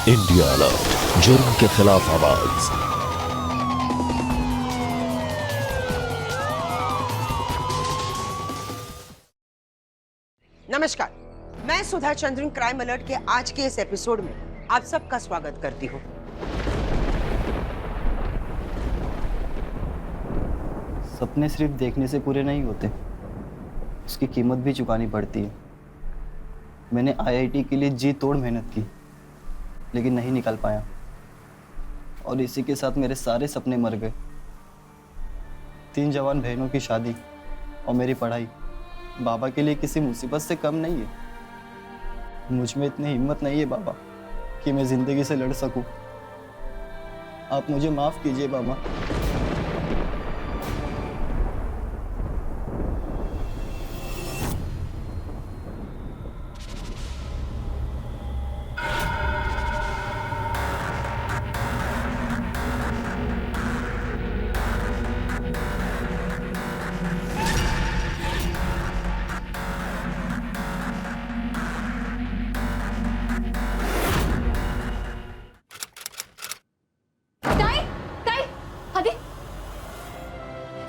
India alert, जुर्म के खिलाफ आवाज। नमस्कार, मैं सुधा चंद्रन क्राइम अलर्ट के आज के इस एपिसोड में आप सबका स्वागत करती हूँ। सपने सिर्फ देखने से पूरे नहीं होते, उसकी कीमत भी चुकानी पड़ती है। मैंने आईआईटी के लिए जी तोड़ मेहनत की, लेकिन नहीं निकल पाया, और इसी के साथ मेरे सारे सपने मर गए। 3 जवान बहनों की शादी और मेरी पढ़ाई बाबा के लिए किसी मुसीबत से कम नहीं है। मुझ में इतनी हिम्मत नहीं है बाबा कि मैं जिंदगी से लड़ सकूं। आप मुझे माफ कीजिए बाबा।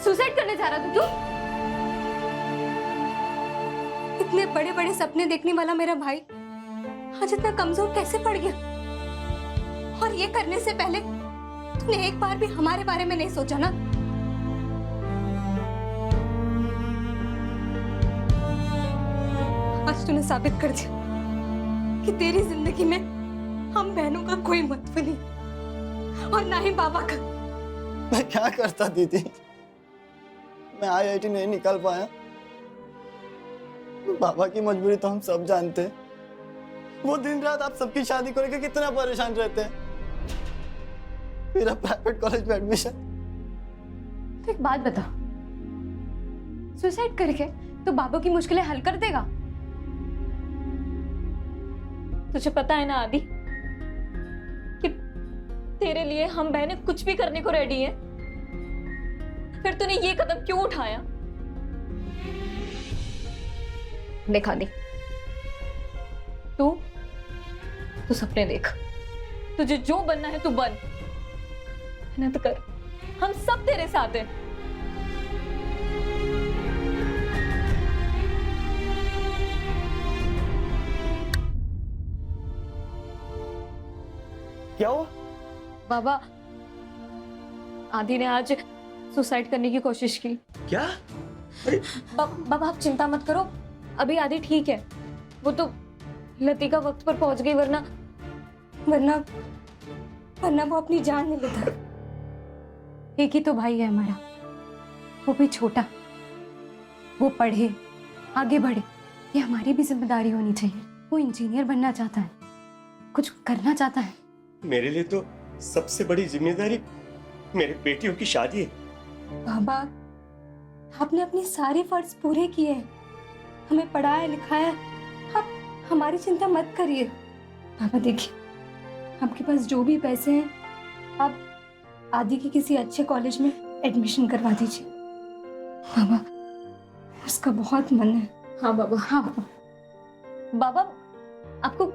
सुसाइड करने जा रहा था तू? इतने बड़े बड़े सपने देखने वाला मेरा भाई आज इतना कमजोर कैसे पड़ गया? और ये करने से पहले तूने एक बार भी हमारे बारे में नहीं सोचा ना? आज तूने साबित कर दिया कि तेरी जिंदगी में हम बहनों का कोई महत्व नहीं, और ना ही बाबा का। मैं क्या करता दीदी? मैं आईआईटी नहीं निकाल पाया। बाबा की मजबूरी तो हम सब जानते हैं। वो दिन रात आप सबकी शादी को लेकर कितना परेशान रहते हैं। मेरा प्राइवेट कॉलेज में एडमिशन। तो एक बात बता, सुसाइड करके तो बाबा की मुश्किलें हल कर देगा? तुझे पता है ना आदि कि तेरे लिए हम बहनें कुछ भी करने को रेडी हैं। फिर तूने ये कदम क्यों उठाया? देखा दे, तू सपने देख। तुझे जो बनना है तू बन, मेहनत कर। हम सब तेरे साथ हैं। क्या हुआ? बाबा, आदि ने आज सुसाइड करने की कोशिश की। क्या? बाबा आप चिंता मत करो, अभी आदि ठीक है। वो तो लतिका वक्त पर पहुंच गई, वरना वरना वरना वो अपनी जान ले लेता। एक ही तो भाई है हमारा, वो भी छोटा। वो पढ़े, आगे बढ़े, ये हमारी भी जिम्मेदारी होनी चाहिए। वो इंजीनियर बनना चाहता है, कुछ करना चाहता है। मेरे लिए तो सबसे बड़ी जिम्मेदारी मेरे बेटियों की शादी है। बाबा, आपने अपने सारे फर्ज पूरे किए, हमें पढ़ाया लिखाया। आप हमारी चिंता मत करिए। बाबा देखिए, आपके पास जो भी पैसे हैं, आप आदि की किसी अच्छे कॉलेज में एडमिशन करवा दीजिए। बाबा, उसका बहुत मन है। हाँ बाबा, हाँ बाबा। बाबा, आपको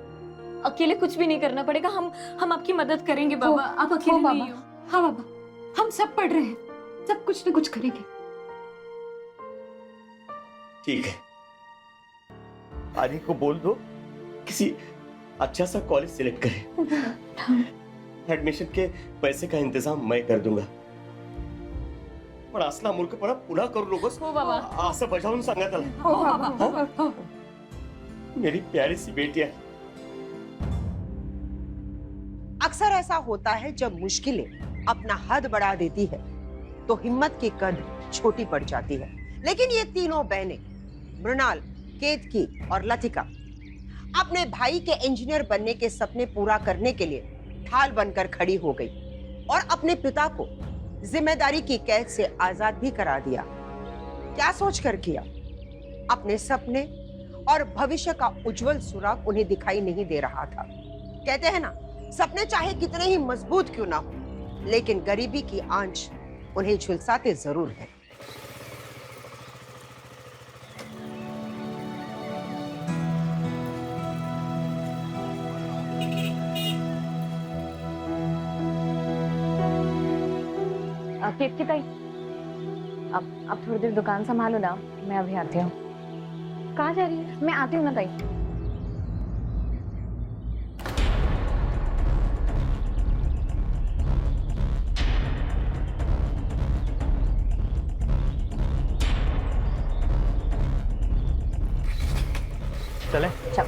अकेले कुछ भी नहीं करना पड़ेगा। हम आपकी मदद करेंगे बाबा। आप अकेले नहीं हो। हाँ बाबा, हम सब पढ़ रहे हैं, सब कुछ न कुछ करेंगे। ठीक है, आदि को बोल दो किसी अच्छा सा कॉलेज सिलेक्ट करे। एडमिशन के पैसे का इंतजाम मैं कर दूंगा। पण असला मूर्खपणा पुन्हा करू नकोस। हो बाबा। असं बजावून सांगा त्याला। हो बाबा, हो। मेरी प्यारी सी बेटी है। अक्सर ऐसा होता है, जब मुश्किलें अपना हद बढ़ा देती है तो हिम्मत की कद छोटी पड़ जाती है। लेकिन ये तीनों बहनें, मृणाल, केतकी और लतिका, अपने भाई के इंजीनियर बनने के सपने पूरा करने के लिए ढाल बनकर खड़ी हो गई और अपने पिता को जिम्मेदारी की कैद से आजाद भी करा दिया। क्या सोचकर किया? अपने सपने और भविष्य का उज्जवल सुराग उन्हें दिखाई नहीं दे रहा था। कहते हैं ना, सपने चाहे कितने ही मजबूत क्यों ना हो, लेकिन गरीबी की आंच उन्हें झुलसाते जरूर है। केतकी ताई, अब थोड़ी देर दुकान संभालो ना, मैं अभी आती हूँ। कहाँ जा रही है? मैं आती हूँ ना ताई। चले। चल।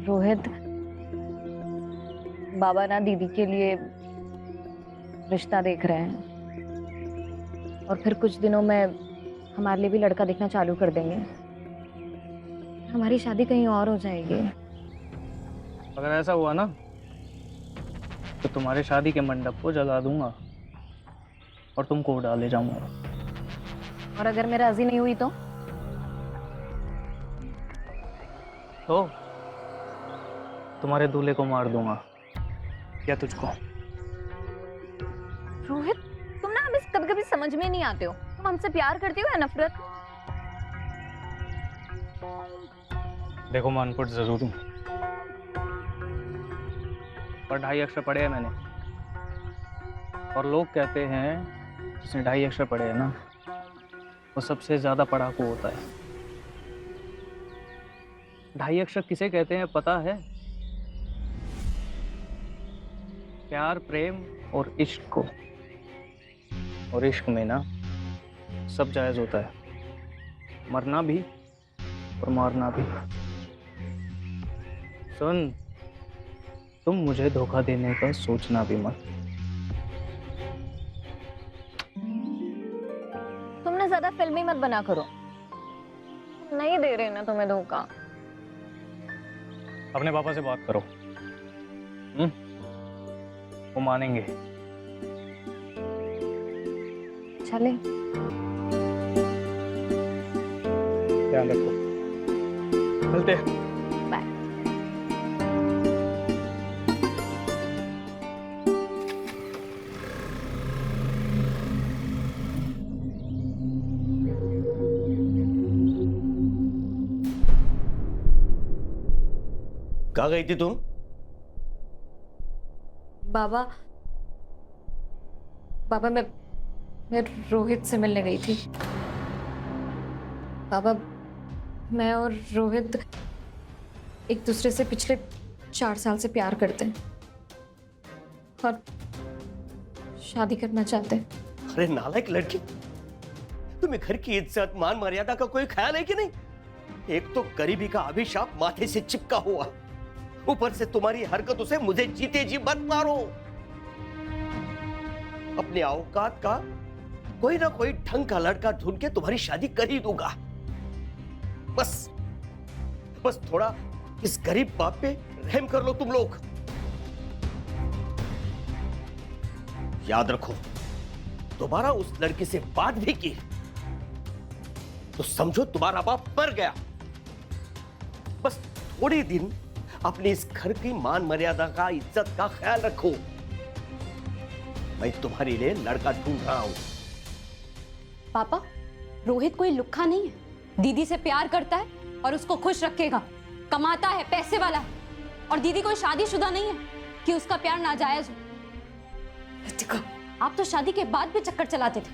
रोहित, बाबा ना दीदी के लिए रिश्ता देख रहे हैं और फिर कुछ दिनों में हमारे लिए भी लड़का देखना चालू कर देंगे। हमारी शादी कहीं और हो जाएगी। अगर ऐसा हुआ ना तो तुम्हारे शादी के मंडप को जला दूंगा और तुमको उड़ा ले जाऊंगा। और अगर मेरा राजी नहीं हुई तो तुम्हारे दूल्हे को मार दूंगा या तुझको। रोहित, तुम ना हमें कभी कभी समझ में नहीं आते हो। तुम हमसे प्यार करते हो या नफरत? देखो मैं अनपढ़ जरूर हूँ, पर 2.5 अक्षर पढ़े हैं मैंने। और लोग कहते हैं जिसने 2.5 अक्षर पढ़े हैं ना, वो सबसे ज्यादा पढ़ाकू होता है। 2.5 अक्षर किसे कहते हैं पता है? प्यार, प्रेम और इश्क को। और इश्क में ना सब जायज होता है, मरना भी और मारना भी। सुन, तुम मुझे धोखा देने का सोचना भी मत। तुमने ज्यादा फिल्मी मत बना करो। नहीं दे रहे ना तुम्हें धोखा। अपने पापा से बात करो, वो मानेंगे। चले। ध्यान रखो, मिलते हैं। बाय। कहाँ गई थी तुम? बाबा मैं रोहित से मिलने गई थी। बाबा, मैं और रोहित एक दूसरे से पिछले 4 साल से प्यार करते हैं और शादी करना चाहते हैं। अरे नालायक लड़की, तुम्हें घर की इज्जत, मान मर्यादा का कोई ख्याल है कि नहीं? एक तो गरीबी का अभिशाप माथे से चिपका हुआ, ऊपर से तुम्हारी हरकतों से मुझे जीते जी मत मारो। अपने औकात का कोई ना कोई ढंग का लड़का ढूंढ के तुम्हारी शादी कर ही दूंगा। बस थोड़ा इस गरीब बाप पे रहम कर लो तुम लोग। याद रखो, दोबारा उस लड़की से बात भी की तो समझो तुम्हारा बाप मर गया। बस थोड़े दिन अपने इस घर की मान मर्यादा का, इज्जत का ख्याल रखो। मैं तुम्हारे लिए लड़का ढूंढ रहा हूं। पापा, रोहित कोई लुक्खा नहीं है। दीदी से प्यार करता है और उसको खुश रखेगा, कमाता है, पैसे वाला है। और दीदी कोई शादीशुदा नहीं है कि उसका प्यार नाजायज हो। रितिका, आप तो शादी के बाद भी चक्कर चलाते थे।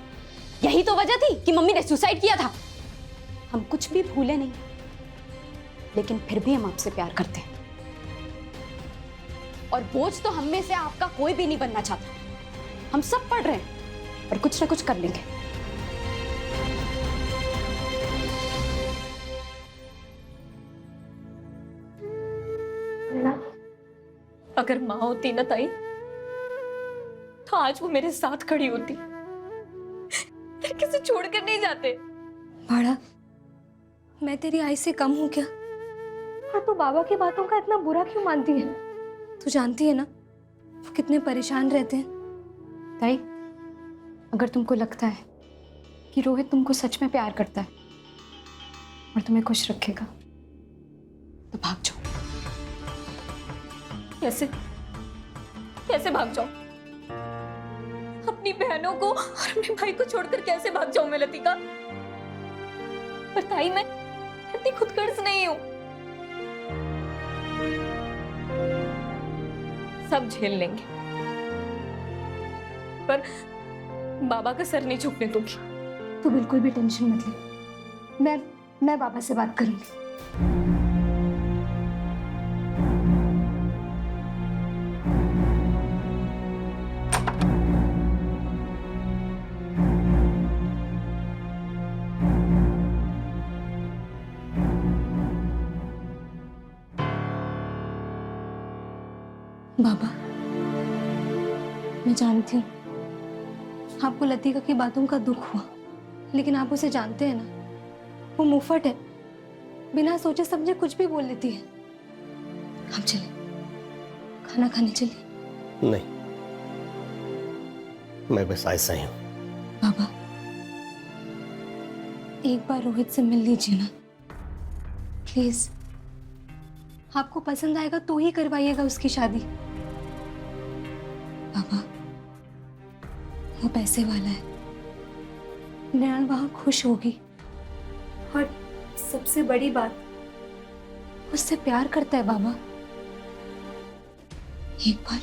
यही तो वजह थी कि मम्मी ने सुसाइड किया था। हम कुछ भी भूले नहीं, लेकिन फिर भी हम आपसे प्यार करते हैं। और बोझ तो हम में से आपका कोई भी नहीं बनना चाहता। हम सब पढ़ रहे हैं और कुछ ना कुछ कर लेंगे। अगर माँ होती ना ताई, तो आज वो मेरे साथ खड़ी होती, फिर किसे छोड़कर नहीं जाते। बड़ा, मैं तेरी आई से कम हूं क्या? और तू बाबा की बातों का इतना बुरा क्यों मानती है? तू जानती है ना वो कितने परेशान रहते हैं। ताई, अगर तुमको लगता है कि रोहित तुमको सच में प्यार करता है और तुम्हें खुश रखेगा, तो भाग जाओ। कैसे कैसे भाग जाऊं? अपनी बहनों को और अपने भाई को छोड़कर कैसे भाग जाऊं मैं लतिका? पर ताई, मैं इतनी खुदगर्ज नहीं हूं। सब झेल लेंगे, पर बाबा का सर नहीं झुकने दूंगी। तू बिल्कुल भी टेंशन मत ले, मैं बाबा से बात करूंगी। बाबा, मैं जानती हूँ आपको लतिका की बातों का दुख हुआ, लेकिन आप उसे जानते हैं ना, वो मुंहफट है, बिना सोचे समझे कुछ भी बोल लेती है। हम चले खाना खाने चलिए। नहीं, मैं बस ऐसा ही हूं। बाबा, एक बार रोहित से मिल लीजिए ना प्लीज। आपको पसंद आएगा तो ही करवाइएगा उसकी शादी। बाबा, वो पैसे वाला है, नैन वहां खुश होगी, और सबसे बड़ी बात, उससे प्यार करता है। बाबा, एक बार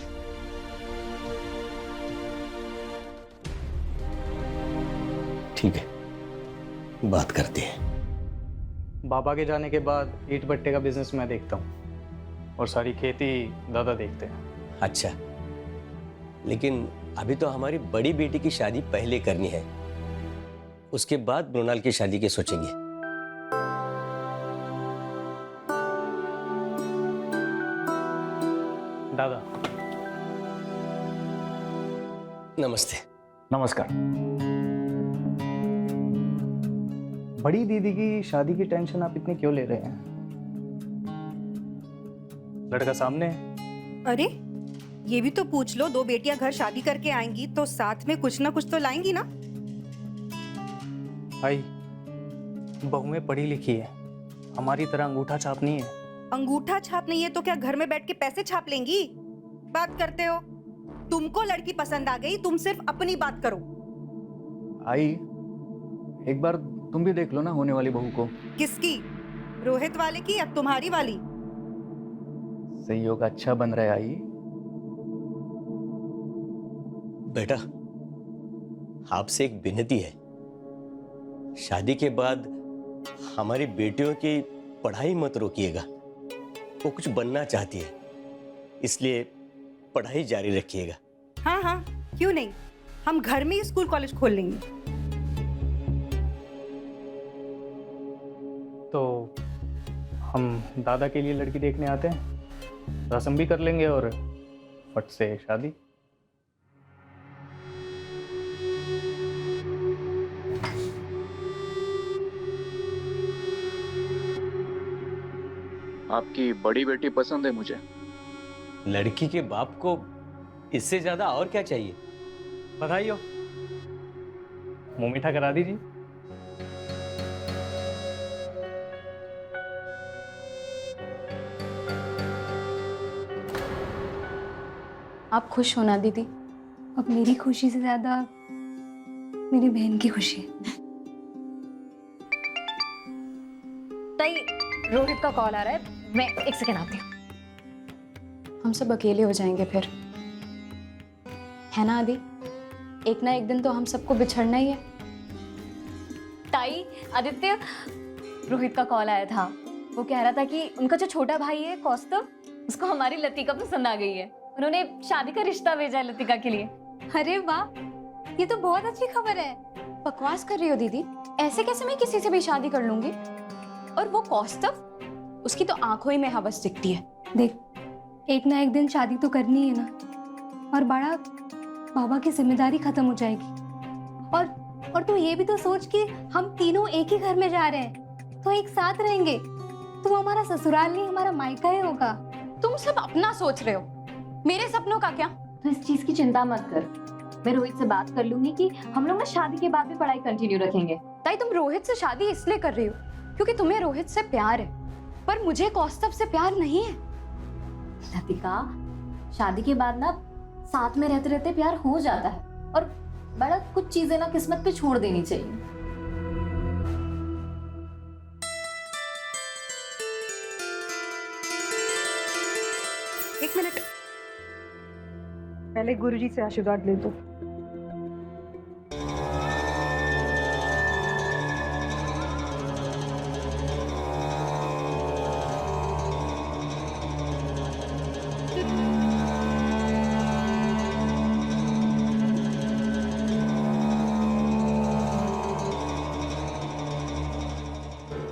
ठीक है, बात करते हैं। बाबा के जाने के बाद ईंट भट्टे का बिजनेस मैं देखता हूँ और सारी खेती दादा देखते हैं। अच्छा, लेकिन अभी तो हमारी बड़ी बेटी की शादी पहले करनी है, उसके बाद मृणाल की शादी के सोचेंगे। दादा नमस्ते। नमस्कार। बड़ी दीदी की शादी की टेंशन आप इतनी क्यों ले रहे हैं? लड़का सामने है। अरे ये भी तो पूछ लो, दो बेटियां घर शादी करके आएंगी तो साथ में कुछ ना कुछ तो लाएंगी ना। भाई, बहुएं पढ़ी लिखी है, हमारी तरह अंगूठा छाप नहीं है। अंगूठा छाप नहीं है तो क्या घर में बैठ के पैसे छाप लेंगी? बात करते हो। तुमको लड़की पसंद आ गई, तुम सिर्फ अपनी बात करो। आई, एक बार तुम भी देख लो ना होने वाली बहू को। किसकी? रोहित वाले की या तुम्हारी वाली? सहयोग अच्छा बन रहा है आई। बेटा, आपसे एक विनती है, शादी के बाद हमारी बेटियों की पढ़ाई मत रोकिएगा। वो कुछ बनना चाहती है, इसलिए पढ़ाई जारी रखिएगा। हाँ हाँ, क्यों नहीं, हम घर में ही स्कूल कॉलेज खोल लेंगे। तो हम दादा के लिए लड़की देखने आते हैं, रस्म भी कर लेंगे और फट से शादी। आपकी बड़ी बेटी पसंद है मुझे। लड़की के बाप को इससे ज्यादा और क्या चाहिए? बधाई हो। मुंह मीठा करा दीजिए। आप खुश हो ना दीदी? अब मेरी खुशी से ज्यादा मेरी बहन की खुशी है। ताई, रोहित का कॉल आ रहा है, मैं एक सेकंड आती हूँ। हम सब अकेले हो जाएंगे फिर, है ना आदि? एक ना एक दिन तो हम सबको बिछड़ना ही है। ताई, आदित्य, रोहित का कॉल आया था। वो कह रहा था कि उनका जो छोटा भाई है कौस्तव, उसको हमारी लतिका पसंद आ गई है। उन्होंने शादी का रिश्ता भेजा है लतिका के लिए। अरे वाह, ये तो बहुत अच्छी खबर है। बकवास कर रही हो दीदी? ऐसे कैसे मैं किसी से भी शादी कर लूंगी? और वो कौस्तव, उसकी तो आंखों ही में हवस दिखती है। देख, एक ना एक दिन शादी तो करनी है ना, और बड़ा बाबा की जिम्मेदारी खत्म हो जाएगी। और तू ये भी तो सोच कि हम तीनों एक ही घर में जा रहे हैं, तो एक साथ रहेंगे। तो हमारा ससुराल नहीं, हमारा मायका ही होगा। तुम सब अपना सोच रहे हो, मेरे सपनों का क्या? तो इस चीज की चिंता मत कर, मैं रोहित से बात कर लूंगी कि हम लोग ना शादी के बाद भी पढ़ाई कंटिन्यू रखेंगे। ताई, तुम रोहित से शादी इसलिए कर रही हो क्योंकि तुम्हें रोहित से प्यार है, पर मुझे कौस्तव से प्यार नहीं है। लतिका, शादी के बाद ना साथ में रहते रहते प्यार हो जाता है, और बड़ा कुछ चीजें ना किस्मत पे छोड़ देनी चाहिए। एक मिनट, पहले गुरुजी से आशीर्वाद ले दो।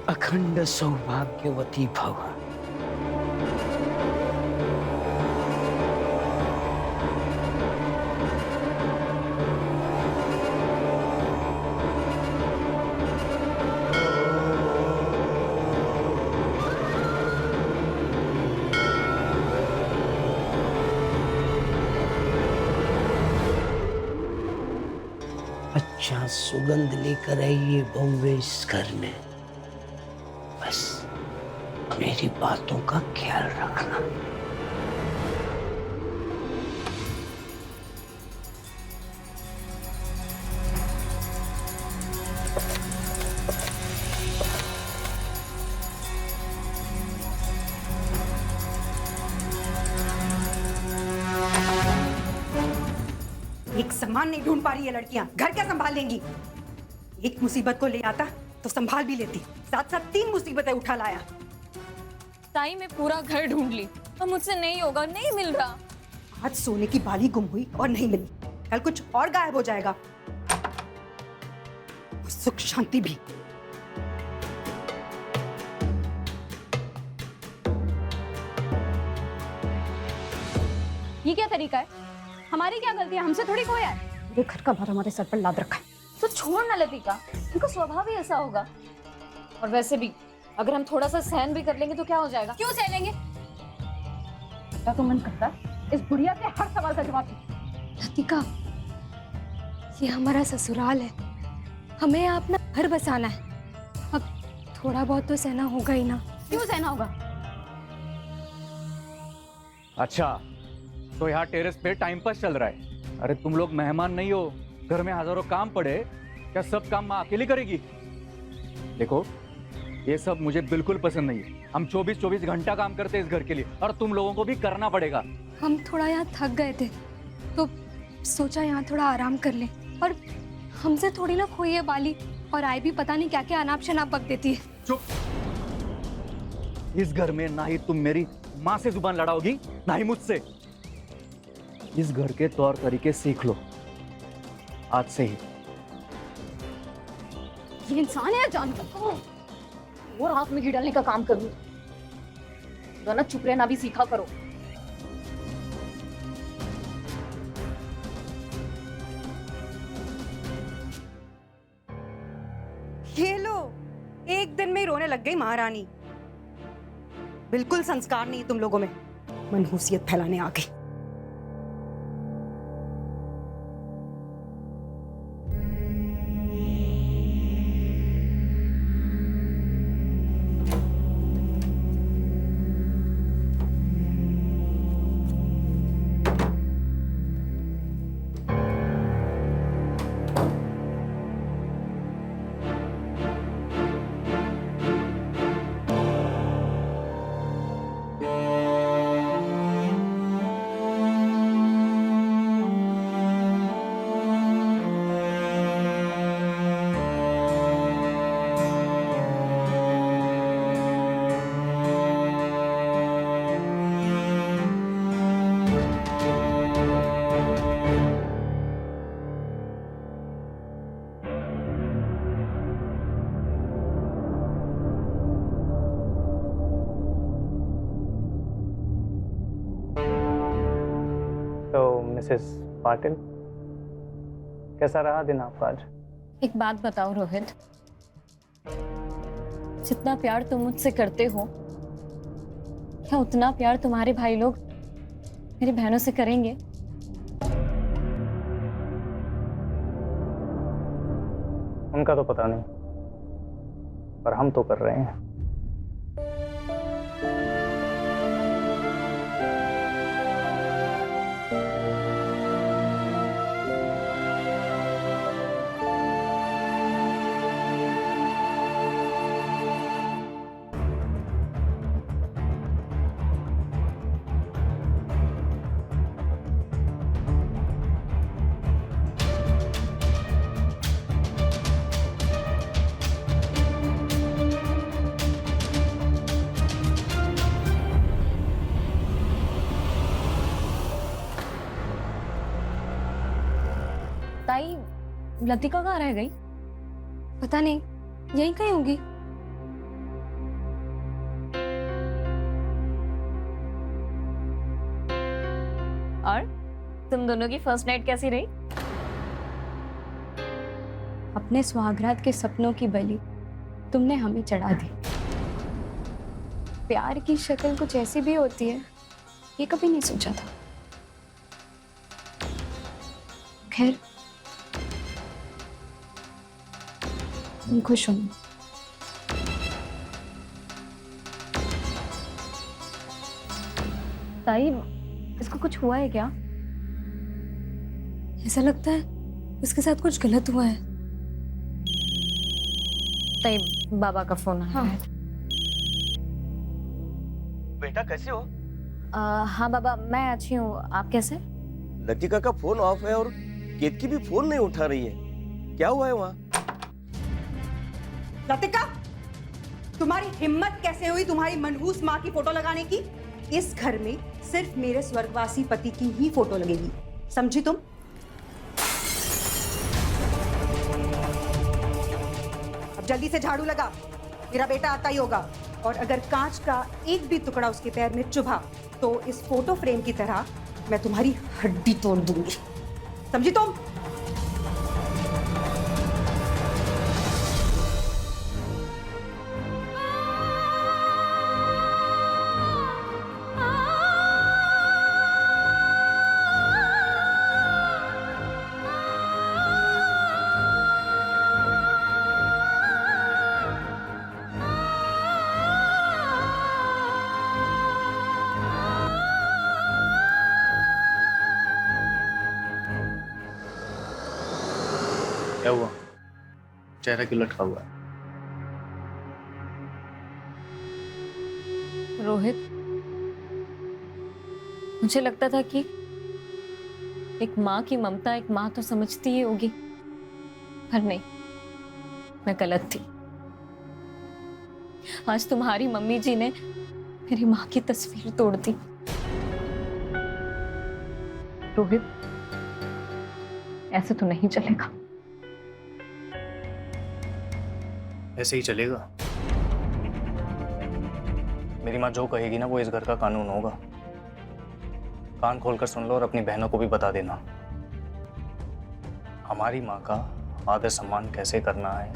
अखंड सौभाग्यवती भव। अच्छा सुगंध लेकर आइए बहुवे इस घर में। बस मेरी बातों का ख्याल रखना। एक सामान नहीं ढूंढ पा रही है लड़कियां, घर क्या संभाल लेंगी? एक मुसीबत को ले आता तो संभाल भी लेती, साथ साथ 3 मुसीबतें उठा लाया। ताई मैं पूरा घर ढूंढ ली और मुझसे नहीं होगा, नहीं मिल रहा। आज सोने की बाली गुम हुई और नहीं मिली, कल कुछ और गायब हो जाएगा, और सुख शांति भी। ये क्या तरीका है? हमारी क्या गलती है? हमसे थोड़ी खोया है। ये घर का भार हमारे सर पर लाद रखा है। तो छोड़ ना लतिका, उनका स्वभाव ही ऐसा होगा। और वैसे भी अगर हम थोड़ा सा सहन भी कर लेंगे तो क्या हो जाएगा? क्यों सह लेंगे? क्या तो मन करता है इस बुढ़िया के हर सवाल का जवाब दे। लतिका, ये हमारा ससुराल है, हमें यहाँ अपना घर बसाना है। अब थोड़ा बहुत तो सहना होगा ही ना। क्यों सहना होगा? अच्छा तो यहाँ टेरेस पे टाइम पास चल रहा है। अरे तुम लोग मेहमान नहीं हो, घर में हजारों काम पड़े, क्या सब काम माँ अकेली करेगी? देखो ये सब मुझे बिल्कुल पसंद नहीं है। हम 24-24 घंटा काम करते हैं इस घर के लिए और तुम लोगों को भी करना पड़ेगा। हम थोड़ा यहाँ थक गए थे तो सोचा यहाँ थोड़ा आराम कर ले। और हमसे थोड़ी ना खोई है बाली, और आई भी पता नहीं क्या क्या अनाप शनाप बक देती है। चुप। इस घर में ना ही तुम मेरी माँ से जुबान लड़ाओगी ना ही मुझसे। इस घर के तौर तरीके सीख लो आज से ही। ये इंसान है या जानवर? और हाथ में घी डालने का काम करूँ तो ना चुप रहना भी सीखा करो। ये लो, एक दिन में ही रोने लग गई महारानी। बिल्कुल संस्कार नहीं तुम लोगों में, मनहूसियत फैलाने आ गई। मिसेस पाटिल, कैसा रहा दिन आपका आज? एक बात बताओ रोहित, जितना प्यार तुम मुझसे करते हो क्या उतना प्यार तुम्हारे भाई लोग मेरी बहनों से करेंगे? उनका तो पता नहीं, पर हम तो कर रहे हैं। लतिका कहाँ रह गई? पता नहीं, यहीं कहीं होंगी। और तुम दोनों की फर्स्ट नाइट कैसी रही? अपने सुहागरात के सपनों की बलि तुमने हमें चढ़ा दी। प्यार की शक्ल कुछ ऐसी भी होती है, ये कभी नहीं सोचा था। खैर, तुम खुश हो ना? ताई, इसको कुछ हुआ है क्या? ऐसा लगता है उसके साथ कुछ गलत हुआ है। ताई, बाबा का फोन आया है। बेटा कैसे हो? हाँ बाबा, मैं अच्छी हूँ, आप कैसे? लतिका का फोन ऑफ है और केतकी भी फोन नहीं उठा रही है। क्या हुआ है वहाँ? लतिका, तुम्हारी हिम्मत कैसे हुई तुम्हारी मनहूस माँ की फोटो लगाने की? इस घर में सिर्फ मेरे स्वर्गवासी पति की ही फोटो लगेगी, समझी तुम? अब जल्दी से झाड़ू लगा, मेरा बेटा आता ही होगा। और अगर कांच का एक भी टुकड़ा उसके पैर में चुभा तो इस फोटो फ्रेम की तरह मैं तुम्हारी हड्डी तोड़ दूंगी, समझी तुम? क्या हुआ? चेहरा क्यों लटका हुआ है? रोहित, मुझे लगता था कि एक माँ की ममता एक माँ तो समझती ही होगी, पर नहीं, मैं गलत थी। आज तुम्हारी मम्मी जी ने मेरी माँ की तस्वीर तोड़ दी। रोहित, ऐसे तो नहीं चलेगा। ऐसे ही चलेगा। मेरी माँ जो कहेगी ना वो इस घर का कानून होगा। कान खोलकर सुन लो और अपनी बहनों को भी बता देना। हमारी माँ का आदर सम्मान कैसे करना है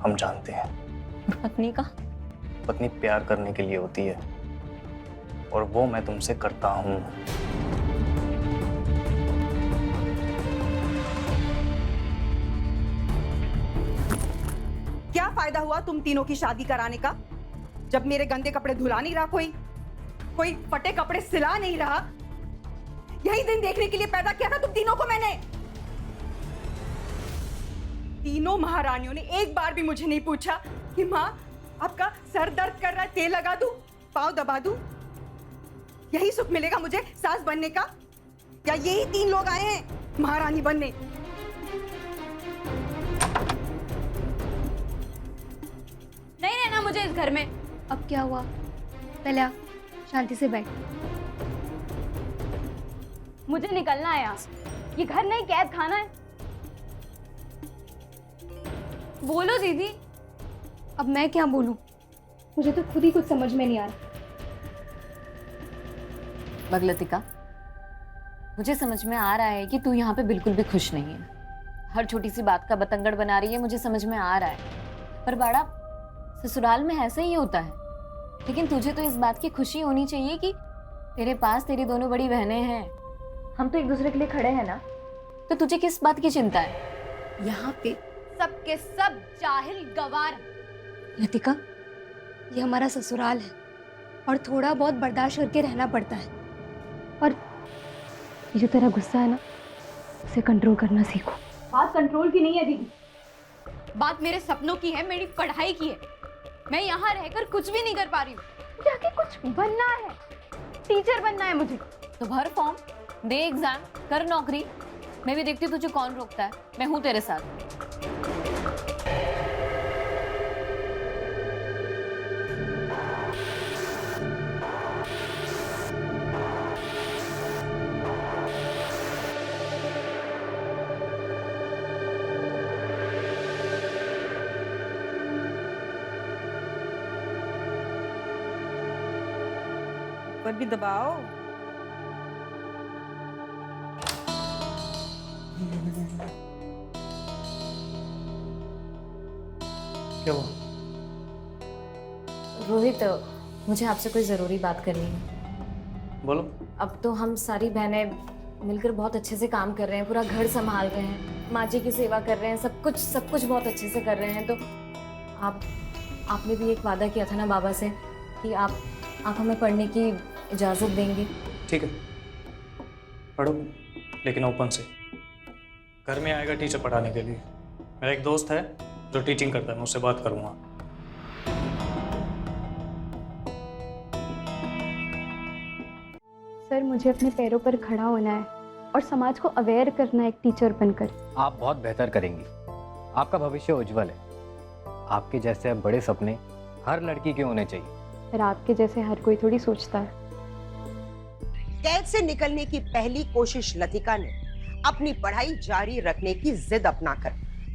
हम जानते हैं। पत्नी का? पत्नी प्यार करने के लिए होती है और वो मैं तुमसे करता हूँ। क्या फायदा हुआ तुम तीनों की शादी कराने का, जब मेरे गंदे कपड़े धुला नहीं रहा, कोई फटे कपड़े सिला नहीं रहा। यही दिन देखने के लिए पैदा किया था तुम तीनों को मैंने। तीनों महारानियों ने एक बार भी मुझे नहीं पूछा कि माँ आपका सर दर्द कर रहा है, तेल लगा दूं, पाँव दबा दूं। यही सुख मिलेगा मुझे सास बनने का, या यही तीन लोग आए हैं महारानी बनने? नहीं रहना मुझे इस घर में। अब क्या हुआ? पहले आ, शांति से बैठ। मुझे निकलना है यहाँ से। ये घर नहीं, कैद खाना है। बोलो दीदी। अब मैं क्या बोलूं? मुझे तो खुद ही कुछ समझ में नहीं आ रहा। लतिका, मुझे समझ में आ रहा है कि तू यहाँ पे बिल्कुल भी खुश नहीं है। हर छोटी सी बात का बतंगड़ बना रही है, मुझे समझ में आ रहा है। पर बाड़ा, ससुराल में ऐसा ही होता है। लेकिन तुझे तो इस बात की खुशी होनी चाहिए कि तेरे पास तेरी दोनों बड़ी बहनें हैं। हम तो एक दूसरे के लिए खड़े हैं ना, तो तुझे किस बात की चिंता है? यहाँ पे सबके सब जाहिल गवार। लतिका, ये हमारा ससुराल है और थोड़ा बहुत बर्दाश्त करके रहना पड़ता है। और ये जो तेरा गुस्सा है ना, उसे कंट्रोल करना सीखो। बात कंट्रोल की नहीं है दीदी, बात मेरे सपनों की है, मेरी पढ़ाई की है। मैं यहाँ रहकर कुछ भी नहीं कर पा रही हूँ। मुझे आगे कुछ बनना है, टीचर बनना है मुझे। तो भर फॉर्म, दे एग्जाम, कर नौकरी। मैं भी देखती हूँ तुझे कौन रोकता है। मैं हूँ तेरे साथ। ऊपर भी दबाओ। क्या हुआ? रोहित, मुझे आपसे कोई ज़रूरी बात करनी है। बोलो। अब तो हम सारी बहनें मिलकर बहुत अच्छे से काम कर रहे हैं, पूरा घर संभाल रहे हैं, माँ जी की सेवा कर रहे हैं, सब कुछ बहुत अच्छे से कर रहे हैं। तो आपने भी एक वादा किया था ना बाबा से कि आप हमें पढ़ने की इजाज़त देंगे। ठीक है, पढ़ो, लेकिन ओपन से। घर में आएगा टीचर पढ़ाने के लिए। मेरा एक दोस्त है जो टीचिंग करता है, मैं उससे बात करूँगा। सर, मुझे अपने पैरों पर खड़ा होना है और समाज को अवेयर करना है एक टीचर बनकर। आप बहुत बेहतर करेंगी, आपका भविष्य उज्जवल है। आपके जैसे बड़े सपने हर लड़की के होने चाहिए। पर आपके जैसे हर कोई थोड़ी सोचता है। कैद से निकलने की पहली कोशिश लतिका ने अपनी पढ़ाई जारी रखने की जिद अपनाकर,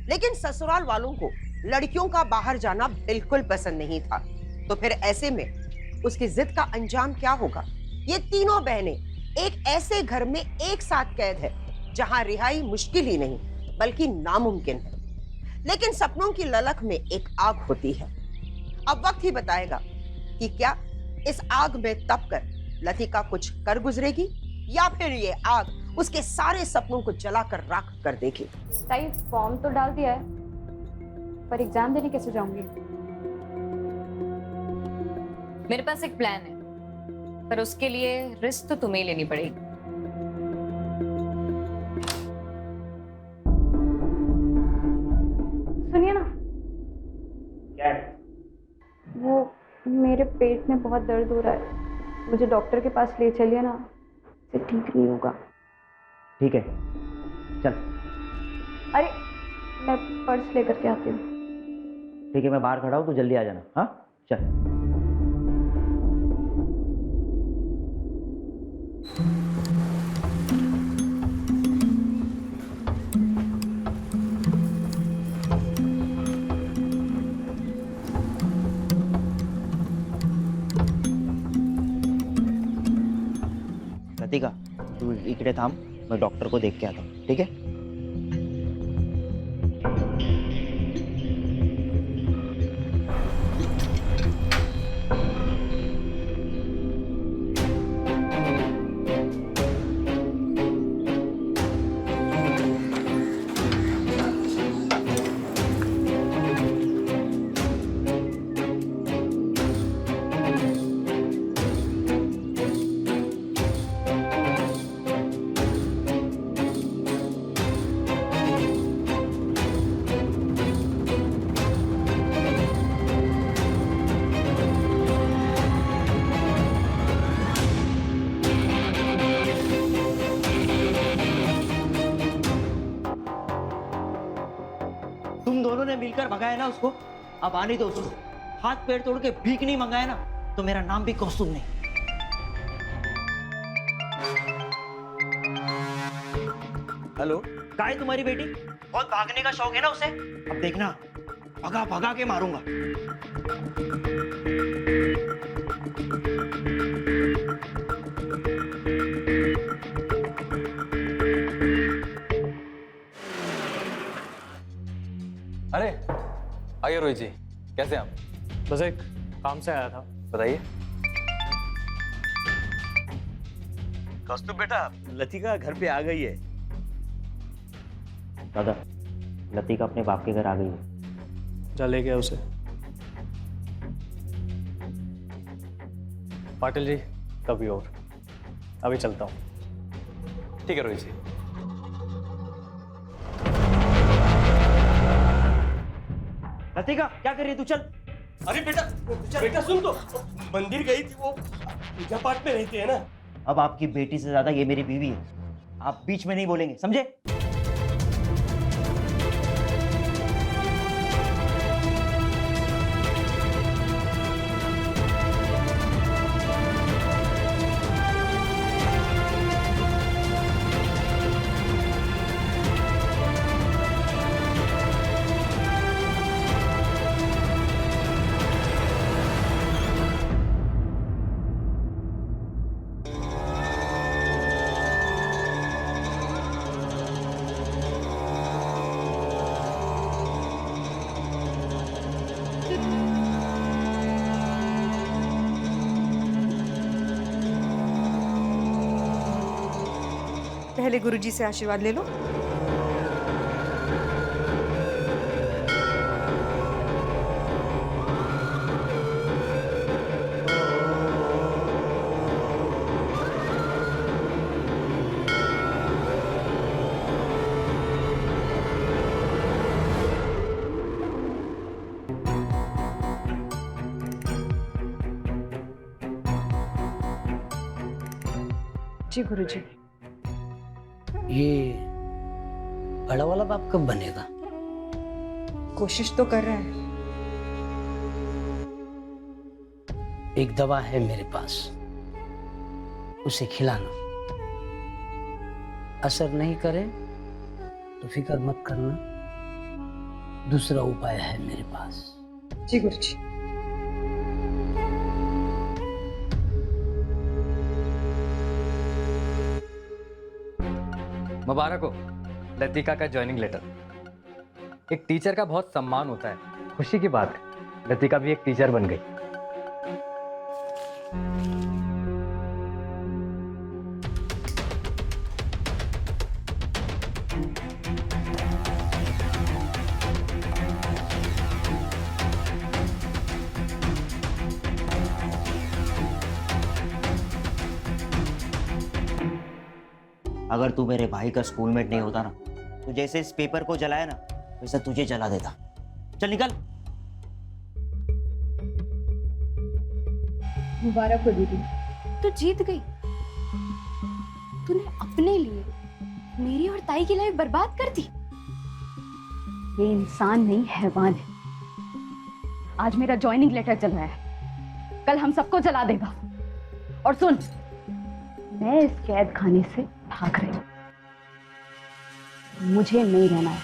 लेकिन ससुराल वालों को लड़कियों का बाहर जाना बिल्कुल पसंद नहीं था। तो फिर ऐसे में उसकी जिद का अंजाम क्या होगा? ये तीनों बहनें एक ऐसे घर में एक साथ कैद है जहां रिहाई मुश्किल ही नहीं बल्कि नामुमकिन है। लेकिन सपनों की ललक में एक आग होती है। अब वक्त ही बताएगा कि क्या इस आग में तपकर लतिका कुछ कर गुजरेगी या फिर ये आग उसके सारे सपनों को जलाकर राख कर देगी। ताई, फॉर्म तो डाल दिया है, पर एग्जाम देने कैसे जाऊंगी? मेरे पास एक प्लान है, पर उसके लिए रिस्क तो तुम्हें ही लेनी पड़ेगी। सुनिए ना, क्या है? वो मेरे पेट में बहुत दर्द हो रहा है, मुझे डॉक्टर के पास ले चलिए ना, इससे ठीक नहीं होगा। ठीक है, चल। अरे, मैं पर्स लेकर के आती हूँ। ठीक है, मैं बाहर खड़ा हूँ, तू जल्दी आ जाना। हाँ, चल। लतिका, तू इकडे थांब, मैं डॉक्टर को देख के आता हूँ, ठीक है? तुम दोनों ने मिलकर भगाया ना उसको, अब आने दो उसको। हाथ पैर तोड़ के भीख नहीं मंगाया ना तो मेरा नाम भी कौस्तुभ नहीं। हेलो, कहाँ है तुम्हारी बेटी? बहुत भागने का शौक है ना उसे, अब देखना भगा भगा के मारूंगा। अरे आइए रोहित जी, कैसे हैं आप? बस एक काम से आया था। बताइए। कौस्तुभ बेटा, लतिका घर पे आ गई है। दादा, लतिका अपने बाप के घर आ गई है। जा ले गया उसे। पाटिल जी, कभी और। अभी चलता हूँ। ठीक है रोहित जी। लतिका, क्या कर रही है तू? चल। अरे बेटा सुन तो, मंदिर गई थी, वो पूजा पाठ में रहती है ना। अब आपकी बेटी से ज्यादा ये मेरी बीवी है, आप बीच में नहीं बोलेंगे, समझे? पहले गुरुजी से आशीर्वाद ले लो। जी गुरुजी। ये बड़ा वाला बाप कब बनेगा? कोशिश तो कर रहा है। एक दवा है मेरे पास, उसे खिलाना। असर नहीं करे तो फिक्र मत करना, दूसरा उपाय है मेरे पास। जी गुरुजी। मुबारक हो लतिका का ज्वाइनिंग लेटर। एक टीचर का बहुत सम्मान होता है, खुशी की बात है। लतिका भी एक टीचर बन गई। अगर तू मेरे भाई का स्कूलमेट नहीं होता ना, तो जैसे इस पेपर को जलाया ना, वैसे तुझे जला देता। चल निकल। मुबारक हो दीदी, तू जीत गई। तूने अपने लिए मेरी और ताई की लाइफ बर्बाद कर दी। ये इंसान नहीं, हैवान है। आज मेरा ज्वाइनिंग लेटर चल रहा है, कल हम सबको जला देगा। और सुन, मैं इस कैद खाने से भाग रही हूं, मुझे नहीं रहना है।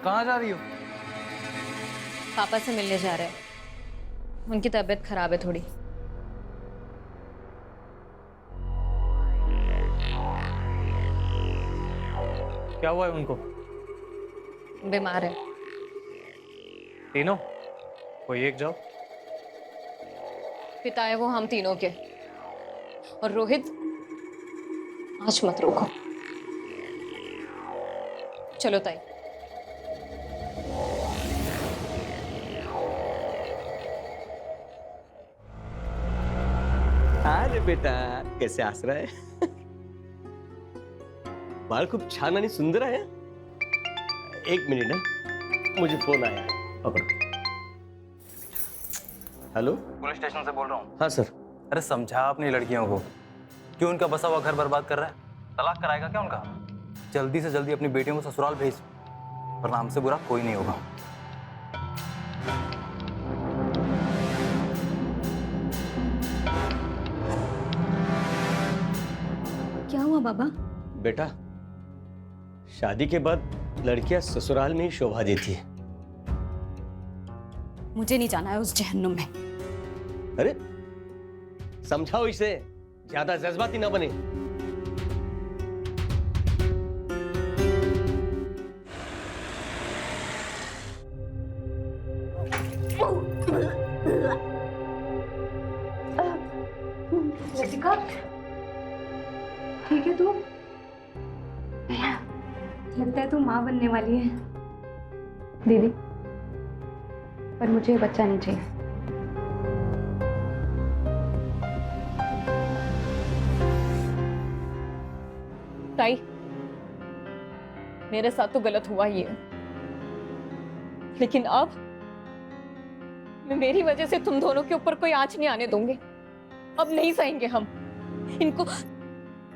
कहाँ जा रही हो? पापा से मिलने जा रहे हैं, उनकी तबीयत खराब है थोड़ी। क्या हुआ है उनको? बीमार है। तीनों? कोई एक जाओ। पिता है वो हम तीनों के। और रोहित, आज मत रोको। चलो ताई। अरे बेटा, कैसे आस रहा है? बाल खूप छान आणि सुंदर आहे। एक मिनिट ना, मुझे फोन आया है, पकड़ो। हेलो, पुलिस स्टेशन से बोल रहा हूँ। हाँ सर। अरे समझा अपनी लड़कियों को, क्यों उनका बसा हुआ घर बर्बाद कर रहा है? तलाक कराएगा क्या उनका? जल्दी से जल्दी अपनी बेटियों को ससुराल भेज, वरना हमसे बुरा कोई नहीं होगा। क्या हुआ बाबा? बेटा, शादी के बाद लड़कियां ससुराल में ही शोभा देती है। मुझे नहीं जाना है उस जहन्नुम में। अरे समझाओ इसे, ज्यादा जज्बाती ना बने। लतिका, ठीक है तू? लगता है तू माँ बनने वाली है। दीदी, पर मुझे ये बच्चा नहीं चाहिए। ताई, मेरे साथ तो गलत हुआ ही है, लेकिन अब मैं मेरी वजह से तुम दोनों के ऊपर कोई आंच नहीं आने दूंगी। अब नहीं सहेंगे हम इनको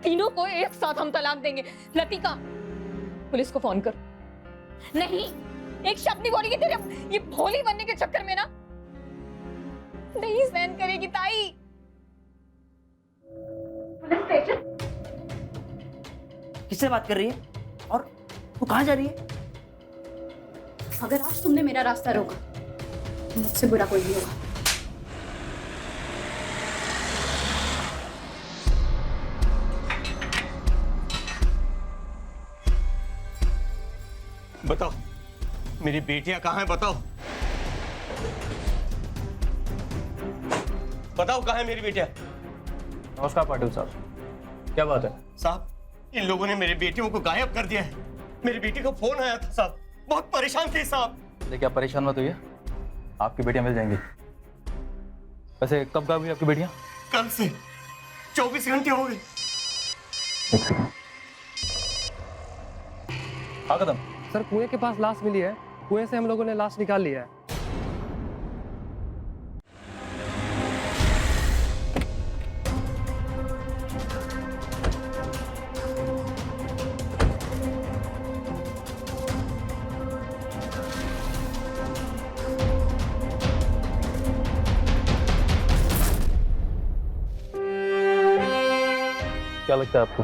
तीनों को। एक साथ हम तलाक देंगे। लतिका, पुलिस को फोन कर। नहीं, एक शब्द नहीं बोलेगी तेरे ये भोली बनने के चक्कर में ना। नहीं सहन करेगी ताई। Police station? किससे बात कर रही है और तू कहाँ जा रही है? अगर आज तुमने मेरा रास्ता रोका, मुझसे बुरा कोई नहीं होगा। बताओ, मेरी बेटियां कहाँ हैं? बताओ, बताओ कहाँ है मेरी बेटियां? नमस्कार पाटिल साहब, क्या बात है? साहब, इन लोगों ने मेरी बेटियों को गायब कर दिया है। मेरी बेटी का फोन आया था साहब, बहुत परेशान थी साहब। देखिए आप परेशान मत होइए, आपकी बेटियां मिल जाएंगी। वैसे कब गायब हुई आपकी बेटियां? कल से 24 घंटे हो गए। हाँ कदम, सर कुएं के पास लाश मिली है, कुएं से हम लोगों ने लाश निकाल लिया है। क्या लगता है आपको?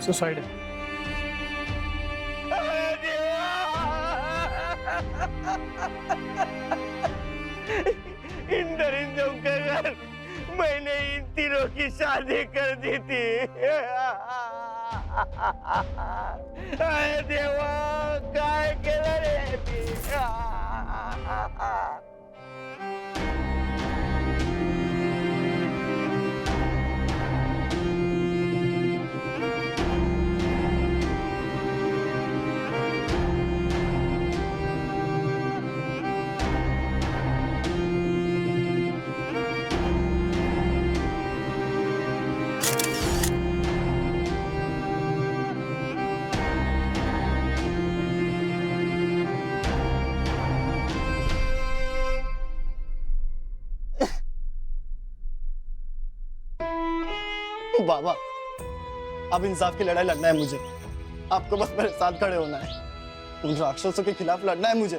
सुसाइड है। इन दरिंदों के घर मैंने इन तीनों की शादी कर दी थी। अरे देवा, काय केलं रे मी? बाबा, अब इंसाफ की लड़ाई लड़ना है मुझे। आपको बस मेरे साथ खड़े होना है। उन राक्षसों के खिलाफ लड़ना है मुझे।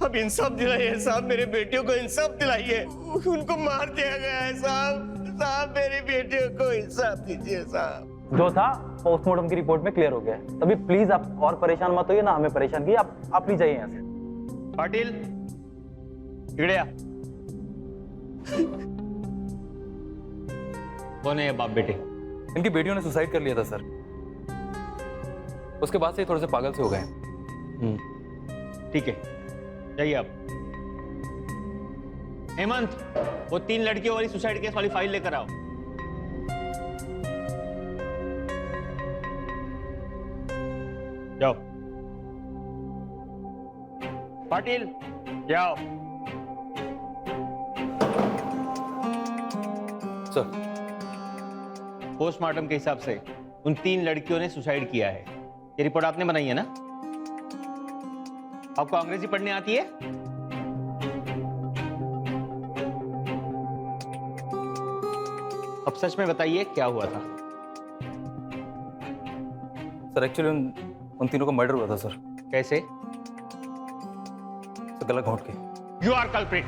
अब इंसाफ दिलाइए साहब, मेरे बेटियों को इंसाफ दिलाइए। उनको मार दिया गया है साहब। साहब, मेरी बेटियों को इंसाफ दीजिए साहब। जो था पोस्टमार्टम की रिपोर्ट में क्लियर हो गया है। तभी प्लीज आप और परेशान मत होइए, ना हमें परेशान कीजिए। आप प्लीज जाइए यहाँ से। पाटिल, इकडे या। कौन है ये बाप बेटे? इनकी बेटियों ने सुसाइड कर लिया था सर, उसके बाद से थोड़े से पागल से हो गए। ठीक है, जाइए आप। हेमंत, वो 3 लड़कियों वाली सुसाइड केस वाली फाइल लेकर आओ। जाओ। पाटिल, जाओ। सर, पोस्टमार्टम के हिसाब से उन 3 लड़कियों ने सुसाइड किया है। ये रिपोर्ट आपने बनाई है ना? आपको अंग्रेजी पढ़ने आती है? अब सच में बताइए क्या हुआ था? सर एक्चुअली उन तीनों का मर्डर हुआ था सर। कैसे? गला घोंट के। You are culprit,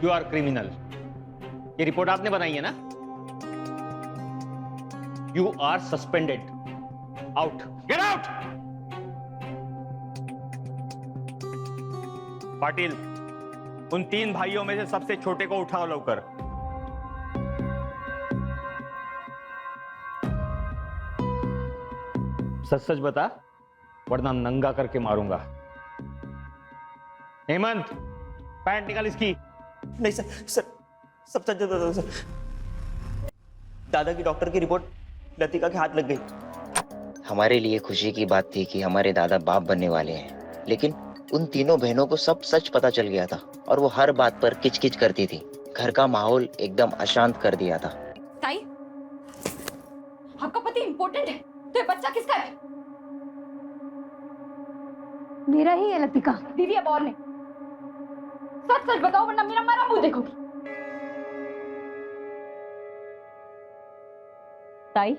you are criminal. ये रिपोर्ट आपने बनाई है ना? You are suspended. Out. Get out. Patil, उन 3 भाइयों में से सबसे छोटे को उठाओ लवकर। सच सच बता, वरना नंगा करके मारूंगा। हेमंत, पैंट निकाल इसकी। नहीं सर, सब सच बता सर। दादा की डॉक्टर की रिपोर्ट लतिका के हाथ लग गई। हमारे लिए खुशी की बात थी कि हमारे दादा बाप बनने वाले हैं, लेकिन उन तीनों बहनों को सब सच पता चल गया था और वो हर बात पर किचकिच करती थी। घर का माहौल एकदम अशांत कर दिया था। ताई, आपका पति इम्पोर्टेंट है, तो ये बच्चा किसका है? मेरा ही है लतिका। दीदी अब और नहीं, सच सच बताओ वरना मेरा मरा मुंह देखोगी। ताई,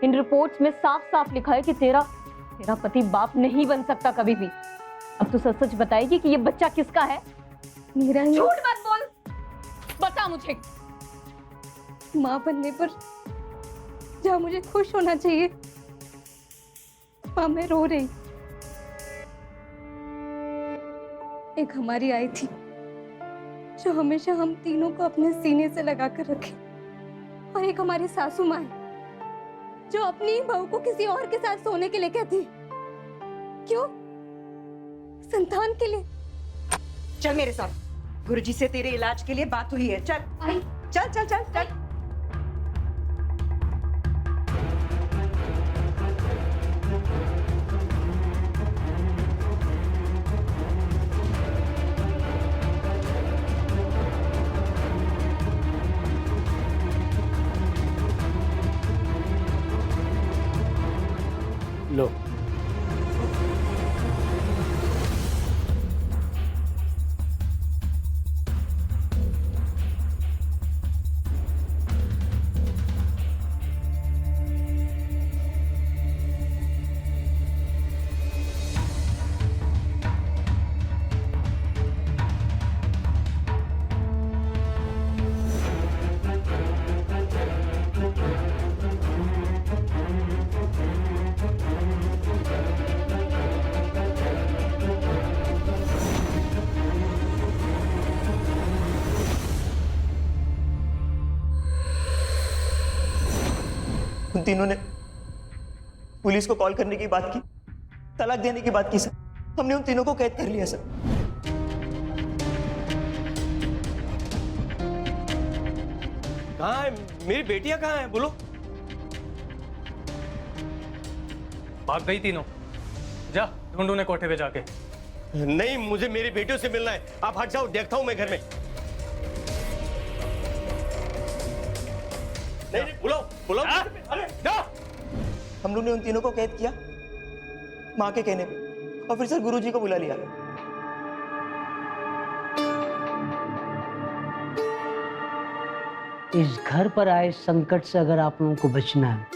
इन रिपोर्ट्स में साफ साफ लिखा है कि तेरा पति बाप नहीं बन सकता कभी भी। अब तो सच सच बताएगी कि ये बच्चा किसका है? मेरा ही। झूठ मत बोल, बता मुझे। माँ बनने पर जहाँ मुझे खुश होना चाहिए, वहाँ मैं रो रही। एक हमारी आई थी जो हमेशा हम तीनों को अपने सीने से लगा कर रखे, और एक हमारी सासू माँ है जो अपनी बहू को किसी और के साथ सोने के लिए कहती है। क्यों? संतान के लिए। चल मेरे साथ, गुरुजी से तेरे इलाज के लिए बात हुई है। चल चल चल चल चल। लो, उन तीनों ने पुलिस को कॉल करने की बात की, तलाक देने की बात की सर। हमने उन तीनों को कैद कर लिया सर। कहाँ है मेरी बेटियां? कहाँ है बोलो? भाग गई तीनों। जा ढूंढ उन्हें कोठे पे जाके। नहीं, मुझे मेरी बेटियों से मिलना है। आप हट जाओ, देखता हूं मैं घर में। नहीं, बुलाओ बुलाओ। अरे जाओ। हम लोग ने उन तीनों को कैद किया माँ के कहने पे, और फिर सर गुरुजी को बुला लिया। इस घर पर आए संकट से अगर आप लोगों को बचना है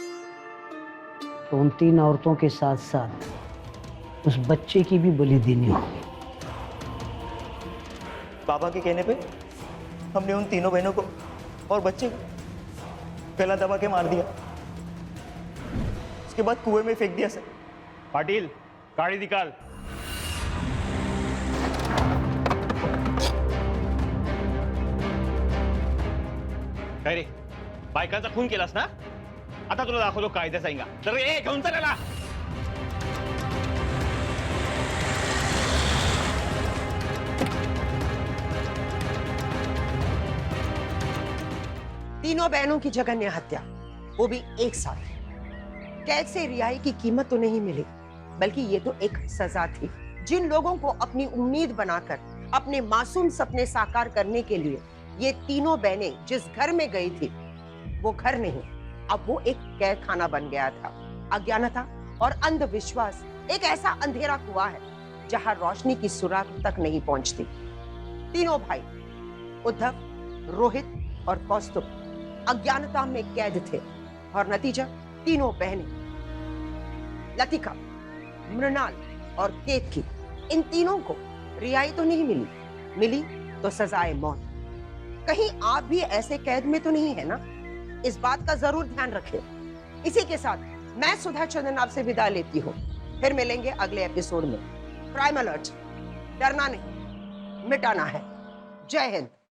तो उन 3 औरतों के साथ साथ उस बच्चे की भी बलि देनी होगी। बाबा के कहने पे हमने उन तीनों बहनों को और बच्चे को गला दबा के मार दिया, उसके बाद कुएं में फेंक दिया सर। पाटिल, गाड़ी निकाल। काय रे, बायकांचा खून केलास ना? आता तुला दाखवतो कायद्याचा इंगा. तर ए घेऊन चला. तीनों बहनों की जघन्य हत्या, वो भी एक साथ। कैद से रिहाई की कीमत तो नहीं मिली, बल्कि ये तो एक सजा थी। जिन लोगों को अपनी उम्मीद बनाकर अपने मासूम सपने साकार करने के लिए ये तीनों बहनें जिस घर में गई थी, वो घर नहीं, अब वो एक कैद खाना बन गया था। अज्ञानता और अंधविश्वास एक ऐसा अंधेरा कुआं है जहां रोशनी की सुराग तक नहीं पहुंचती। तीनों भाई उद्धव, रोहित और कौस्तुभ अज्ञानता में कैद थे, और नतीजा तीनों बहनें लतिका, मृणाल और केतकी, इन तीनों को रिहाई तो नहीं मिली, मिली तो सजाए मौत। कहीं आप भी ऐसे कैद में तो नहीं है ना? इस बात का जरूर ध्यान रखें। इसी के साथ मैं सुधा चंदन आपसे विदा लेती हूँ। फिर मिलेंगे अगले एपिसोड में। क्राइम अलर्ट, डरना नहीं, मिटाना है। जय हिंद।